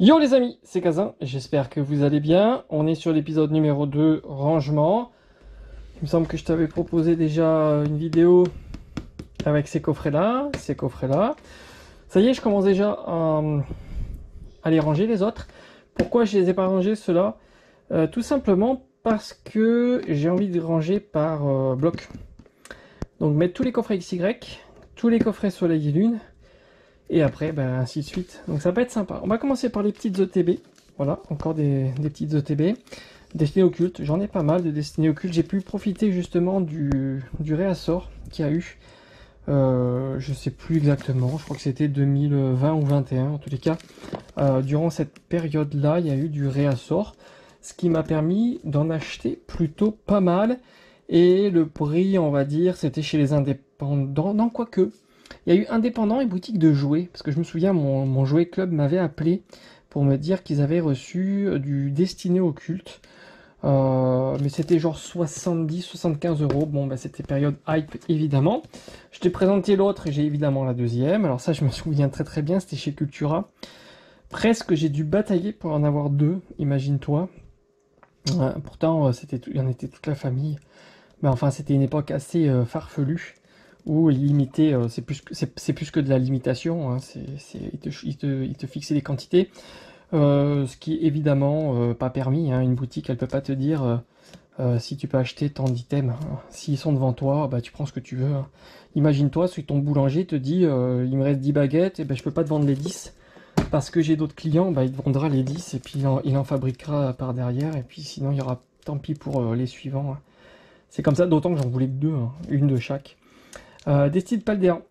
Yo les amis, c'est Kazin, j'espère que vous allez bien. On est sur l'épisode numéro 2, rangement. Il me semble que je t'avais proposé déjà une vidéo avec ces coffrets-là, Ça y est, je commence déjà à les ranger les autres. Pourquoi je les ai pas rangés ceux-là? Tout simplement parce que j'ai envie de ranger par bloc. Donc mettre tous les coffrets XY, tous les coffrets Soleil et Lune, et après, ainsi de suite. Donc ça va être sympa. On va commencer par les petites ETB. Voilà, encore des petites ETB. Destinées occultes, j'en ai pas mal de destinées occultes. J'ai pu profiter justement du réassort qu'il y a eu. Je sais plus exactement, je crois que c'était 2020 ou 2021 en tous les cas. Durant cette période-là, il y a eu du réassort. Ce qui m'a permis d'en acheter plutôt pas mal. Et le prix, on va dire, c'était chez les indépendants. Non, quoique. Il y a eu indépendant et boutique de jouets, parce que je me souviens, mon jouet club m'avait appelé pour me dire qu'ils avaient reçu du destiné occulte. Mais c'était genre 70-75 euros. Bon, c'était période hype, évidemment. Je t'ai présenté l'autre et j'ai évidemment la deuxième. Alors ça, je me souviens très très bien, c'était chez Cultura. Presque, j'ai dû batailler pour en avoir deux, imagine-toi. Pourtant, il y en était toute la famille. Mais enfin, c'était une époque assez farfelue. Ou limité, c'est plus que de la limitation, hein, il te fixait des quantités, ce qui est évidemment pas permis, hein. Une boutique, elle peut pas te dire si tu peux acheter tant d'items, hein. S'ils sont devant toi, tu prends ce que tu veux, hein. Imagine-toi, si ton boulanger te dit il me reste 10 baguettes, et je peux pas te vendre les 10, parce que j'ai d'autres clients, il te vendra les 10, et puis il en fabriquera par derrière, et puis sinon il y aura tant pis pour les suivants, hein. C'est comme ça, d'autant que j'en voulais que deux, hein, une de chaque. Des styles Paldea.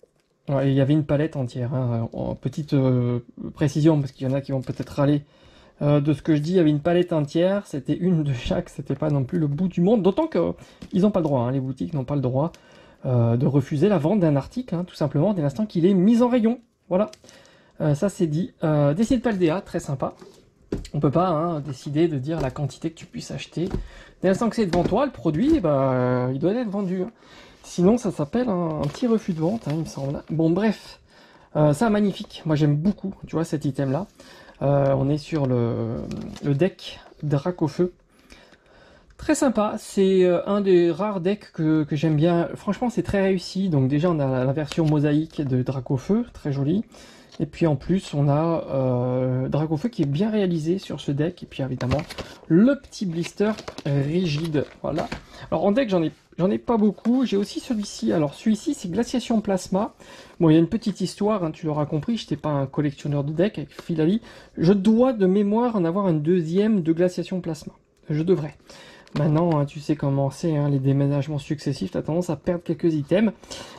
Ouais, il y avait une palette entière, hein, en petite précision, parce qu'il y en a qui vont peut-être râler de ce que je dis. Il y avait une palette entière, c'était une de chaque, c'était pas non plus le bout du monde. D'autant que ils n'ont pas le droit, hein, les boutiques n'ont pas le droit de refuser la vente d'un article, hein, tout simplement, dès l'instant qu'il est mis en rayon. Voilà, ça c'est dit. Des styles Paldea, très sympa. On peut pas, hein, décider de dire la quantité que tu puisses acheter. Dès l'instant que c'est devant toi, le produit, il doit être vendu, hein. Sinon, ça s'appelle un petit refus de vente, hein, il me semble. Bon, bref, ça magnifique. Moi, j'aime beaucoup, tu vois, cet item-là. On est sur le deck Dracofeu. Très sympa. C'est un des rares decks que j'aime bien. Franchement, c'est très réussi. Donc déjà, on a la version mosaïque de Dracofeu, très jolie. Et puis en plus, on a Dracofeu qui est bien réalisé sur ce deck. Et puis évidemment, le petit blister rigide. Voilà. Alors en deck, j'en ai pas beaucoup. J'ai aussi celui-ci. Alors celui-ci, c'est Glaciation Plasma. Bon, il y a une petite histoire, hein, tu l'auras compris. Je n'étais pas un collectionneur de deck avec Philali. Je dois de mémoire en avoir un deuxième de Glaciation Plasma. Je devrais. Maintenant, hein, tu sais comment c'est, hein, les déménagements successifs, tu as tendance à perdre quelques items.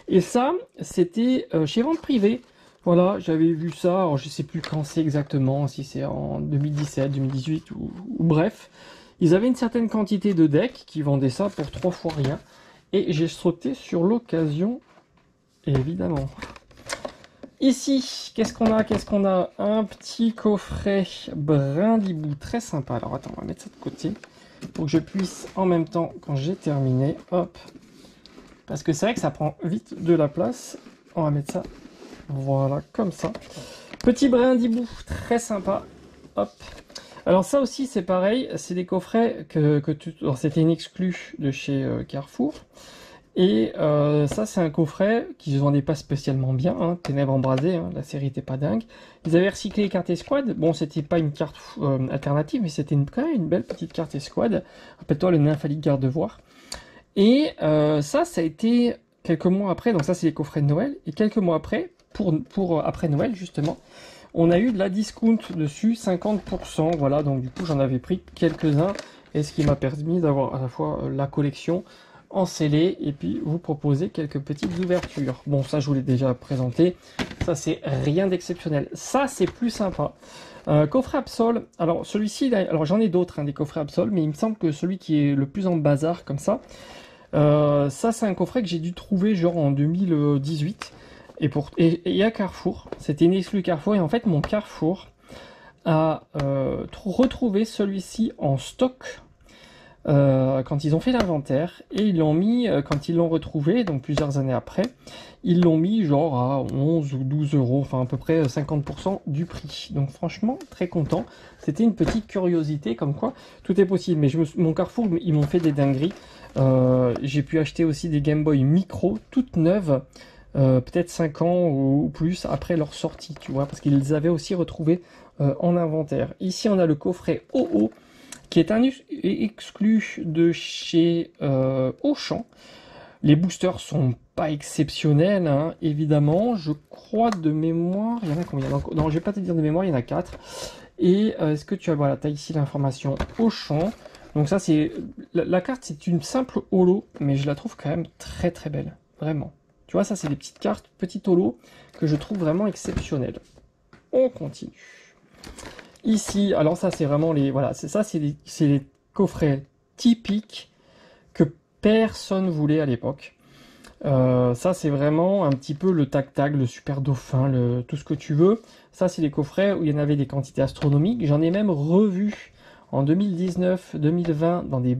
Et ça, c'était chez Vente Privée. Voilà, j'avais vu ça, alors je sais plus quand c'est exactement, si c'est en 2017, 2018 ou bref. Ils avaient une certaine quantité de decks qui vendaient ça pour 3 fois rien. Et j'ai sauté sur l'occasion, évidemment. Ici, qu'est-ce qu'on a? Un petit coffret brindibou, très sympa. Alors attends, on va mettre ça de côté pour que je puisse en même temps, quand j'ai terminé, hop. Parce que c'est vrai que ça prend vite de la place. On va mettre ça, voilà, comme ça. Petit brindibou, très sympa. Hop. Alors ça aussi c'est pareil, c'est des coffrets alors c'était une exclue de chez Carrefour. Et ça c'est un coffret qui se vendait pas spécialement bien, hein, Ténèbres embrasées, hein, la série était pas dingue. Ils avaient recyclé les cartes escouade, bon c'était pas une carte alternative, mais c'était quand même une belle petite carte escouade. Rappelle-toi le Nymphalique Garde-Voir. Et ça a été quelques mois après, donc ça c'est les coffrets de Noël, et quelques mois après, pour après Noël justement, on a eu de la discount dessus, 50%, voilà, donc du coup j'en avais pris quelques-uns, et ce qui m'a permis d'avoir à la fois la collection en scellé, et puis vous proposer quelques petites ouvertures. Bon, ça je vous l'ai déjà présenté, ça c'est rien d'exceptionnel. Ça c'est plus sympa. Coffret Absol, alors celui-ci, alors j'en ai d'autres, hein, des coffrets Absol, mais il me semble que celui qui est le plus en bazar comme ça, ça c'est un coffret que j'ai dû trouver genre en 2018, et à Carrefour, c'était une exclue Carrefour, et en fait mon Carrefour a retrouvé celui-ci en stock quand ils ont fait l'inventaire, et ils l'ont mis, quand ils l'ont retrouvé, donc plusieurs années après, ils l'ont mis genre à 11 ou 12 euros, enfin à peu près 50% du prix. Donc franchement, très content. C'était une petite curiosité, comme quoi tout est possible. Mais mon Carrefour, ils m'ont fait des dingueries. J'ai pu acheter aussi des Game Boy Micro, toutes neuves, peut-être 5 ans ou plus après leur sortie, tu vois, parce qu'ils les avaient aussi retrouvés en inventaire. Ici, on a le coffret OO, qui est un exclu de chez Auchan. Les boosters sont pas exceptionnels, hein, évidemment. Je crois de mémoire, il y en a combien? Non, je vais pas te dire de mémoire, il y en a 4. Et est-ce que tu as, voilà, tu as ici l'information Auchan. Donc ça, c'est la carte, c'est une simple holo, mais je la trouve quand même très très belle, vraiment. Tu vois, ça, c'est des petites cartes, petites holo, que je trouve vraiment exceptionnelles. On continue. Ici, alors ça c'est vraiment les, voilà, c'est les coffrets typiques que personne voulait à l'époque. Ça c'est vraiment un petit peu le tac-tac, le super dauphin, tout ce que tu veux. Ça c'est les coffrets où il y en avait des quantités astronomiques. J'en ai même revu en 2019-2020 dans des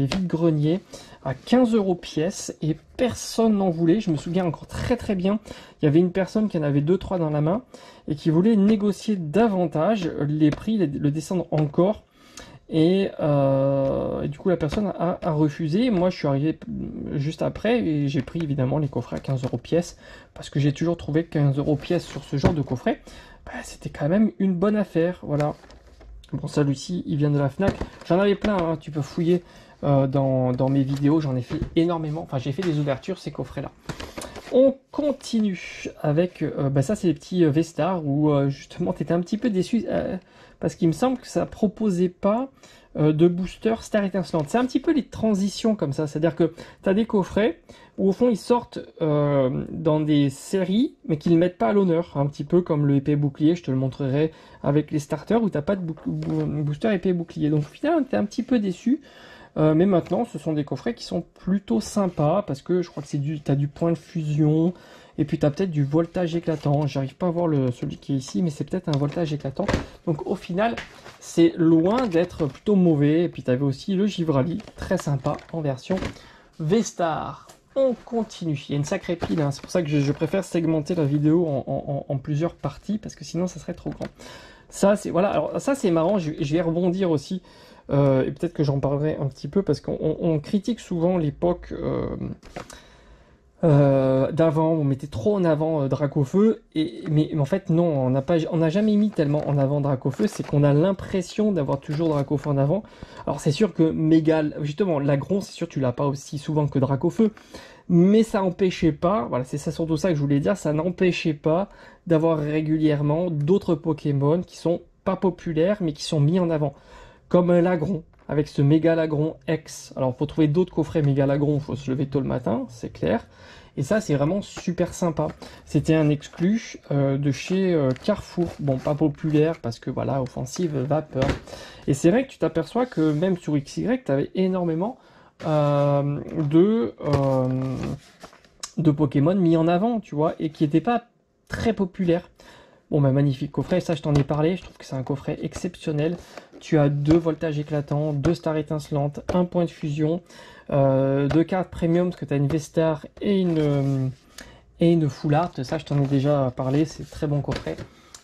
vides-greniers à 15 € pièce et personne n'en voulait. Je me souviens encore très très bien, il y avait une personne qui en avait 2-3 dans la main et qui voulait négocier davantage les prix, le descendre encore. Et du coup la personne a refusé. Moi je suis arrivé juste après et j'ai pris évidemment les coffrets à 15 € pièce parce que j'ai toujours trouvé que 15 € pièce sur ce genre de coffret, bah, c'était quand même une bonne affaire. Voilà. Bon, celui-ci, il vient de la Fnac. J'en avais plein, hein, tu peux fouiller dans mes vidéos. J'en ai fait énormément. Enfin, j'ai fait des ouvertures, ces coffrets-là. On continue avec... bah ça, c'est les petits V-Star où justement, tu étais un petit peu déçu parce qu'il me semble que ça proposait pas de booster Star étincelante. C'est un petit peu les transitions comme ça. C'est-à-dire que tu as des coffrets où au fond, ils sortent dans des séries, mais qu'ils ne mettent pas à l'honneur. Un petit peu comme le épée bouclier, je te le montrerai avec les starters où tu n'as pas de booster épée bouclier. Donc au final, tu es un petit peu déçu. Mais maintenant, ce sont des coffrets qui sont plutôt sympas parce que je crois que tu as du point de fusion et puis tu as peut-être du voltage éclatant. J'arrive pas à voir celui qui est ici, mais c'est peut-être un voltage éclatant. Donc au final, c'est loin d'être plutôt mauvais. Et puis tu avais aussi le Givrali, très sympa en version V-Star. On continue. Il y a une sacrée pile, hein. C'est pour ça que je préfère segmenter la vidéo en plusieurs parties parce que sinon ça serait trop grand. Ça c'est voilà. Alors ça c'est marrant. Je vais rebondir aussi. Et peut-être que j'en parlerai un petit peu parce qu'on critique souvent l'époque d'avant, on mettait trop en avant Dracofeu, mais en fait non, on n'a jamais mis tellement en avant Dracofeu, c'est qu'on a l'impression d'avoir toujours Dracofeu en avant. Alors c'est sûr que Mégal, justement, l'Agron, c'est sûr que tu l'as pas aussi souvent que Dracofeu, mais ça n'empêchait pas, voilà, c'est ça surtout ça que je voulais dire, ça n'empêchait pas d'avoir régulièrement d'autres Pokémon qui sont pas populaires mais qui sont mis en avant. Comme l'Agron, avec ce Mégalagron X. Alors pour trouver d'autres coffrets Mégalagron, il faut se lever tôt le matin, c'est clair. Et ça, c'est vraiment super sympa. C'était un exclu de chez Carrefour. Bon, pas populaire, parce que voilà, offensive, vapeur. Et c'est vrai que tu t'aperçois que même sur XY, tu avais énormément de Pokémon mis en avant, tu vois, et qui n'étaient pas très populaires. Bon, bah, magnifique coffret, ça je t'en ai parlé, je trouve que c'est un coffret exceptionnel. Tu as 2 voltages éclatants, 2 stars étincelantes, 1 point de fusion, 2 cartes premium parce que tu as une V-Star et une Full Art. Ça je t'en ai déjà parlé, c'est très bon coffret.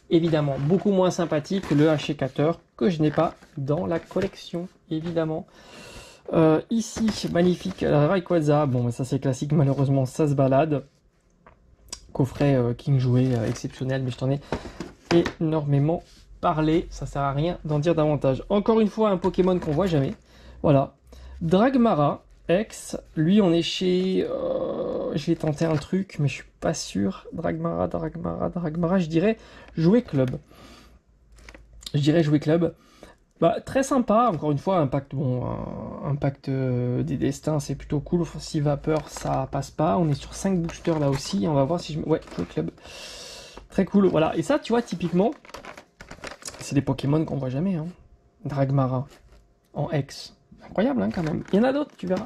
Évidemment, beaucoup moins sympathique que le H-Sécateur que je n'ai pas dans la collection, évidemment. Ici, magnifique, la Rayquaza. Bon, ça c'est classique, malheureusement ça se balade. Coffret King Jouet exceptionnel, mais je t'en ai énormément parlé, ça sert à rien d'en dire davantage. Encore une fois, un Pokémon qu'on voit jamais. Voilà. Dragmara X, lui on est chez... je vais tenter un truc, mais je suis pas sûr. Dragmara, je dirais Jouet Club. Je dirais Jouet Club. Bah, très sympa, encore une fois, Impact, bon, Impact des destins, c'est plutôt cool. Si vapeur, ça passe pas. On est sur 5 boosters là aussi. On va voir si je... Ouais, Jouet Club. Très cool, voilà. Et ça, tu vois, typiquement, c'est des Pokémon qu'on voit jamais. Hein. Dragmara en X. Incroyable, hein, quand même. Il y en a d'autres, tu verras.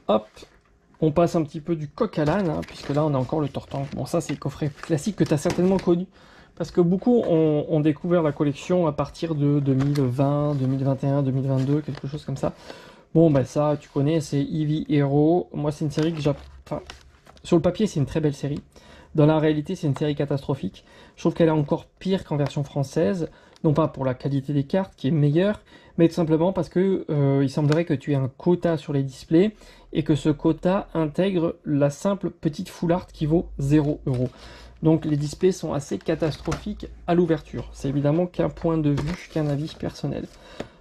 Hop, on passe un petit peu du coq à l'âne, hein, puisque là, on a encore le Tortank. Bon, ça, c'est le coffret classique que tu as certainement connu. Parce que beaucoup ont découvert la collection à partir de 2020, 2021, 2022, quelque chose comme ça. Bon, bah ça, tu connais, c'est Eevee Hero. Moi, c'est une série que enfin, sur le papier, c'est une très belle série. Dans la réalité, c'est une série catastrophique. Je trouve qu'elle est encore pire qu'en version française. Non pas pour la qualité des cartes, qui est meilleure, mais tout simplement parce que il semblerait que tu aies un quota sur les displays et que ce quota intègre la simple petite full art qui vaut 0 €. Donc les displays sont assez catastrophiques à l'ouverture. C'est évidemment qu'un point de vue, qu'un avis personnel.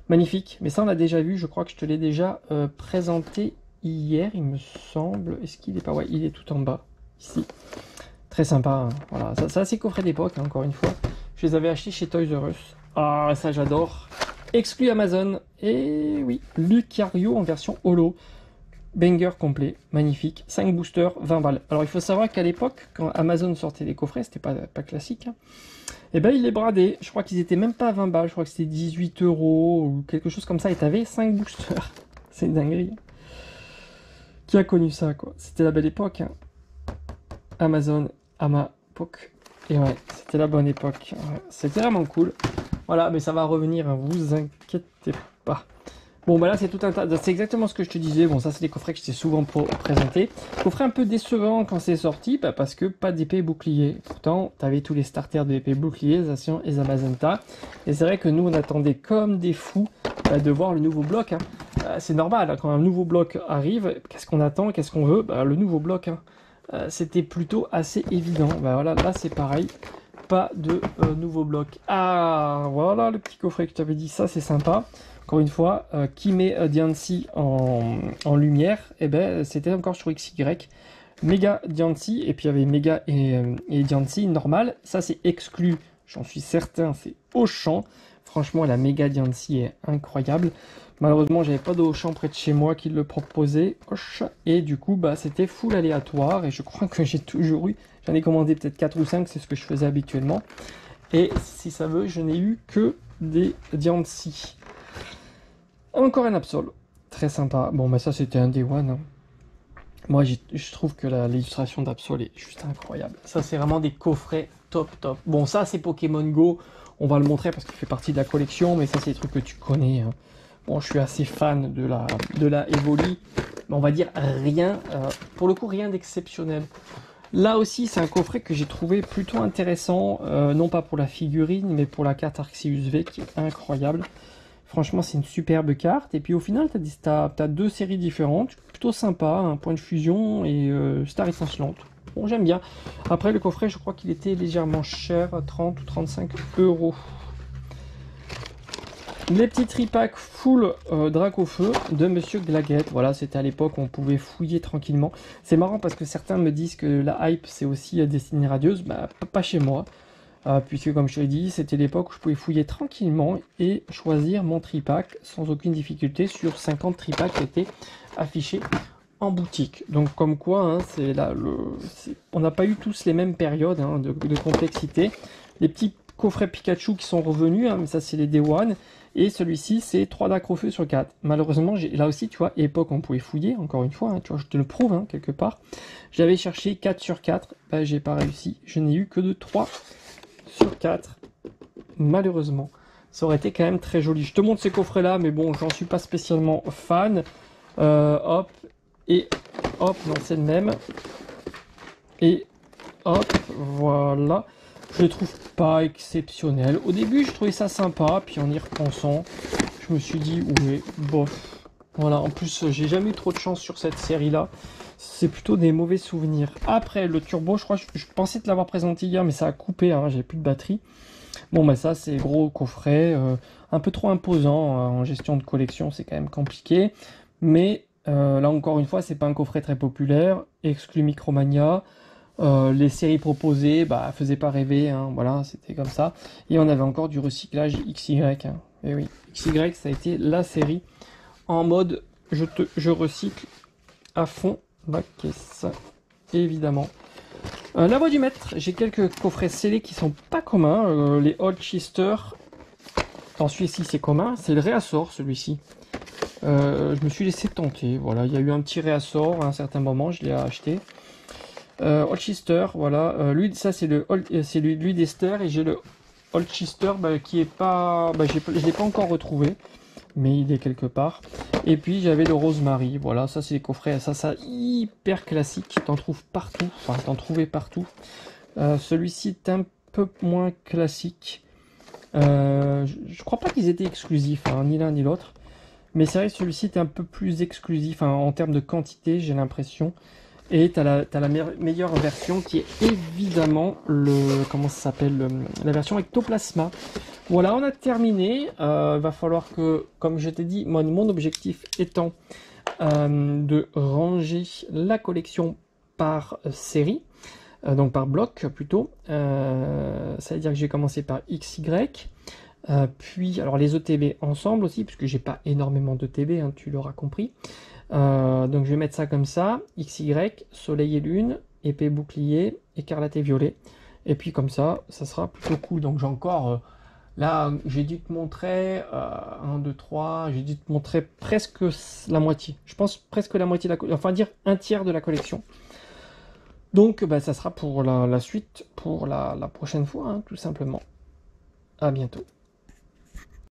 Magnifique, mais ça on l'a déjà vu, je crois que je te l'ai déjà présenté hier, il me semble. Est-ce qu'il est pas... Ouais, il est tout en bas, ici. Très sympa, hein. Voilà, ça c'est coffret d'époque, hein, encore une fois. Je les avais achetés chez Toys R Us. Ah, ça j'adore. Exclu Amazon. Et oui, Lucario en version holo. Banger complet, magnifique. 5 boosters, 20 balles. Alors il faut savoir qu'à l'époque, quand Amazon sortait des coffrets, c'était pas classique, hein, et ben il les bradait. Je crois qu'ils étaient même pas à 20 balles, je crois que c'était 18 € ou quelque chose comme ça. Et t'avais 5 boosters. C'est une dinguerie. Qui a connu ça, quoi? C'était la belle époque, hein. Amazon, Amapoc. Et ouais, c'était la bonne époque. Ouais, c'était vraiment cool. Voilà, mais ça va revenir, hein, vous inquiétez pas. Bon, bah là, c'est tout un tas. C'est exactement ce que je te disais. Bon, ça, c'est des coffrets que je t'ai souvent présenté. Coffret un peu décevant quand c'est sorti, bah, parce que pas d'épée bouclier. Pourtant, t'avais tous les starters de l'épée bouclier, Zacian et Zamazenta. Et c'est vrai que nous, on attendait comme des fous de voir le nouveau bloc, hein. C'est normal, hein, quand un nouveau bloc arrive, qu'est-ce qu'on attend, qu'est-ce qu'on veut? Bah, le nouveau bloc, hein. C'était plutôt assez évident. Bah voilà, là, c'est pareil. Pas de nouveau bloc. Ah, voilà le petit coffret que je t'avais dit. Ça, c'est sympa. Encore une fois, qui met Diancie en lumière, et ben c'était encore sur XY. Méga Diancie, et puis il y avait Méga et Diancie normal. Ça c'est exclu, j'en suis certain, c'est Auchan. Franchement, la Méga Diancie est incroyable. Malheureusement, j'avais pas de Auchan près de chez moi qui le proposait. Et du coup, bah, c'était full aléatoire. Et je crois que j'ai toujours eu, j'en ai commandé peut-être 4 ou 5, c'est ce que je faisais habituellement. Et si ça veut, je n'ai eu que des Diancie. Encore un Absol, très sympa. Bon, bah ça c'était un Day One, hein. Moi, je trouve que l'illustration d'Absol est juste incroyable. Ça, c'est vraiment des coffrets top. Bon, ça, c'est Pokémon Go. On va le montrer parce qu'il fait partie de la collection, mais ça, c'est des trucs que tu connais, hein. Bon, je suis assez fan de la Evoli, mais on va dire rien, pour le coup, rien d'exceptionnel. Là aussi, c'est un coffret que j'ai trouvé plutôt intéressant, non pas pour la figurine, mais pour la carte Arceus V, qui est incroyable. Franchement, c'est une superbe carte. Et puis au final, tu as deux séries différentes. Plutôt sympa, un point de fusion et Star étincelante. Bon, j'aime bien. Après, le coffret, je crois qu'il était légèrement cher, 30 ou 35 €. Les petits tripacks full Dracofeu de Monsieur Glaguette. Voilà, c'était à l'époque où on pouvait fouiller tranquillement. C'est marrant parce que certains me disent que la hype, c'est aussi Destinée Radieuse. Bah, pas chez moi. Puisque comme je te l'ai dit, c'était l'époque où je pouvais fouiller tranquillement et choisir mon tripack sans aucune difficulté sur 50 tripacks qui étaient affichés en boutique. Donc comme quoi, hein, c'est là, on n'a pas eu tous les mêmes périodes, hein, de complexité. Les petits coffrets Pikachu qui sont revenus, hein, mais ça c'est les Day One, et celui-ci c'est 3 Dracofeu sur 4. Malheureusement, là aussi, tu vois, époque on pouvait fouiller, encore une fois, hein, tu vois, je te le prouve, hein, quelque part. J'avais cherché 4 sur 4, bah, j'ai pas réussi, je n'ai eu que de 3 sur 4, malheureusement. Ça aurait été quand même très joli. Je te montre ces coffrets là, mais bon, j'en suis pas spécialement fan. Hop, et hop, non, c'est le même. Et hop, voilà. Je les trouve pas exceptionnels. Au début, je trouvais ça sympa, puis en y repensant, je me suis dit, ouais, bof. Voilà, en plus, j'ai jamais eu trop de chance sur cette série-là. C'est plutôt des mauvais souvenirs. Après, le turbo, je crois que je pensais te l'avoir présenté hier, mais ça a coupé, hein, j'ai plus de batterie. Bon, bah ça, c'est gros coffret, un peu trop imposant, en gestion de collection, c'est quand même compliqué. Mais là, encore une fois, c'est pas un coffret très populaire, exclu Micromania. Les séries proposées, bah, faisaient pas rêver, hein, voilà, c'était comme ça. Et on avait encore du recyclage XY, hein. Et oui, XY, ça a été la série en mode je recycle à fond la caisse, évidemment. La voix du maître, j'ai quelques coffrets scellés qui sont pas communs. Les Old Chister, dans celui-ci c'est commun, c'est le réassort celui-ci. Je me suis laissé tenter, voilà, il y a eu un petit réassort à un certain moment, je l'ai acheté. Old Chister, voilà, lui, ça c'est lui d'Esther, et j'ai le Old Chister, bah, qui est pas, bah, je l'ai pas encore retrouvé. mais il est quelque part. Et puis j'avais le Rosemary, voilà, ça c'est les coffrets, ça hyper classique, t'en trouves partout, enfin t'en trouvais partout. Celui-ci est un peu moins classique. Je crois pas qu'ils étaient exclusifs, hein, ni l'un ni l'autre. Mais c'est vrai que celui-ci est un peu plus exclusif, hein, en termes de quantité, j'ai l'impression. Et t'as la meilleure version qui est évidemment comment ça s'appelle, la version Ectoplasma. Voilà, on a terminé. Va falloir que, comme je t'ai dit, mon objectif étant de ranger la collection par série, donc par bloc plutôt. Ça veut dire que j'ai commencé par XY. Puis, alors les ETB ensemble aussi, puisque j'ai pas énormément d'ETB, hein, tu l'auras compris. Donc je vais mettre ça comme ça, XY, soleil et lune, épée bouclier, écarlate et violet. Et puis comme ça sera plutôt cool. Donc j'ai encore, là j'ai dû te montrer, 1, 2, 3, j'ai dû te montrer presque la moitié. Je pense presque la moitié de la collection, enfin dire un tiers de la collection. Donc bah, ça sera pour la suite, pour la prochaine fois, hein, tout simplement. À bientôt.